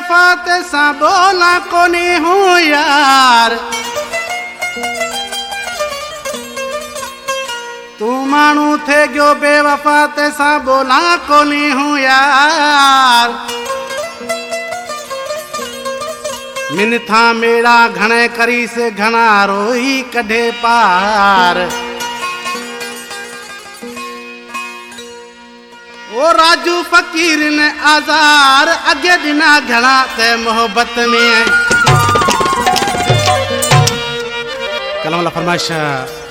बेवफात सा बोला कोनी हूँ यार, तू मानू थे गयो बेवफात सा बोला कोनी हूँ यार। मिन था मेरा घणे करी से घना रोई कढे पार। ओ राजू फकीर ने आजार अगे दिना घना ते मोहब्बत में। कलमला फरमाइश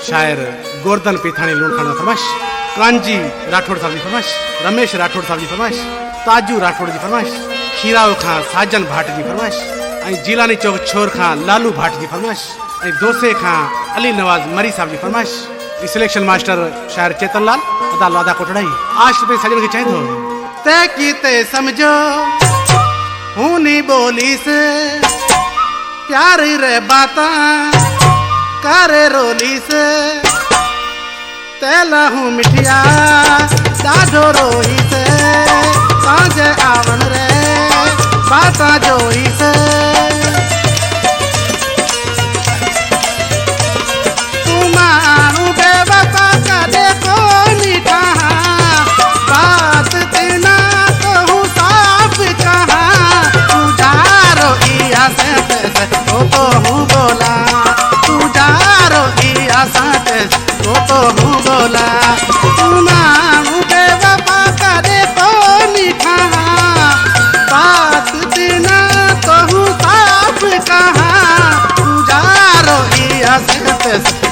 शायर गोवर्धन पीथानी लूण खान फरमाइश, कांजी राठौड़ साहब जी फरमाइश, रमेश राठौड़ साहब जी फरमाइश, ताजू राठौड़ जी फरमाइश, खीराव खां साजन भाट जी फरमाइश, जीलानी चौक छोर खां लालू भाट जी फरमाइश, दोसे खां अली नवाज मरी साहब जी फरमाइश। सिलेक्शन मास्टर शायर चेतन लाल अदा लादा कोटड़ाई आश पे सजन के चाहिए तो ते कीते समझो हूं नी बोली से प्यार रे बाता करे रोली से तेला हूँ मिठिया डाढो रोई से सांझे आवन रे बाता जोई से।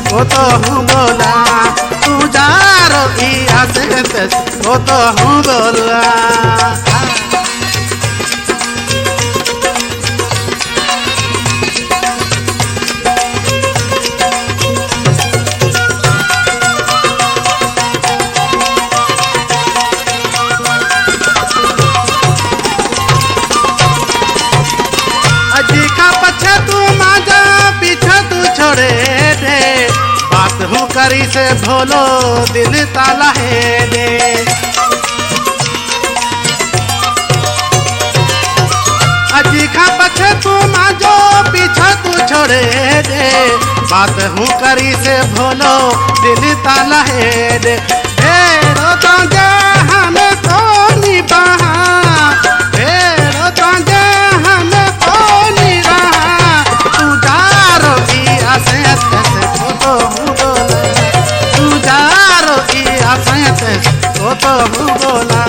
वो तो हूँ बोला तू जा रोई आसे वो तो हूँ बोला। अजी का पछे तू माजा पीछे तू छोड़े दे, बात हूँ करी से भोलो दिल ताला है दे। अजी खा पछे तू माजो पीछे तू छोड़े दे, बात हूँ करी से भोलो दिल ताला है दे। ढेरो तो जा हमें कोनी बहा, ढेरो तो जा हमें कोनी रहा, तू जा रोई आसे वो तो हूँ बोला तू जा रोई आसे वो तो हूँ बोला।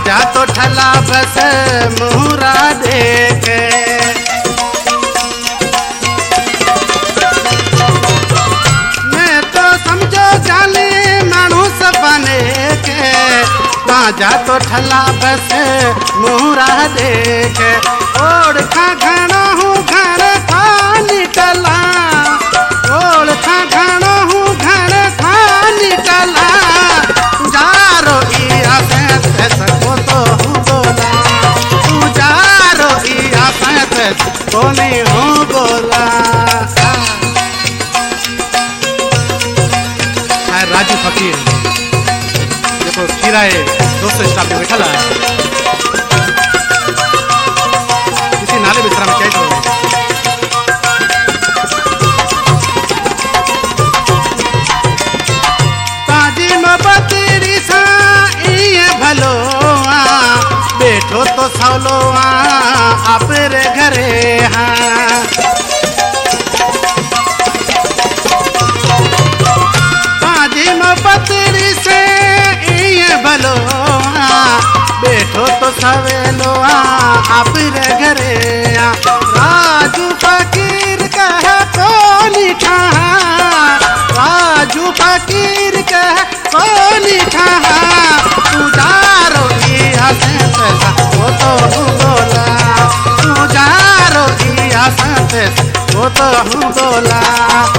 जा तो ठला बस मुहरा देखे, मैं तो समझो जाने मानू सपने के, जा तो ठला बस मुहरा देखे। ओढ़ खा घना हूँ घर खा निकला, ओढ़ खा घना हूँ घर खा निकला, जा रोई आसे वो तो हूँ बोला तू जा रोई आसे कोनी हूँ बोला। राजू फकीर देखो खीराए दोस्तों स्टाफ में बैठा ला किसी नाले बिस्तरा में चाहिए तो ताजी मोहब्बत रिसा ये भलो बैठो तो सौलो आप रे घरे हाँ। ताजी मोहब्बत से ये भलो बैठो तो सवेलो आप रे घरे। राजू फकीर कह कोनी खा, राजू फकीर कह कोनी खा, तू जा रोई आसे वो तो हूँ बोला तू जा रोई आसे वो तो हूँ बोला। दा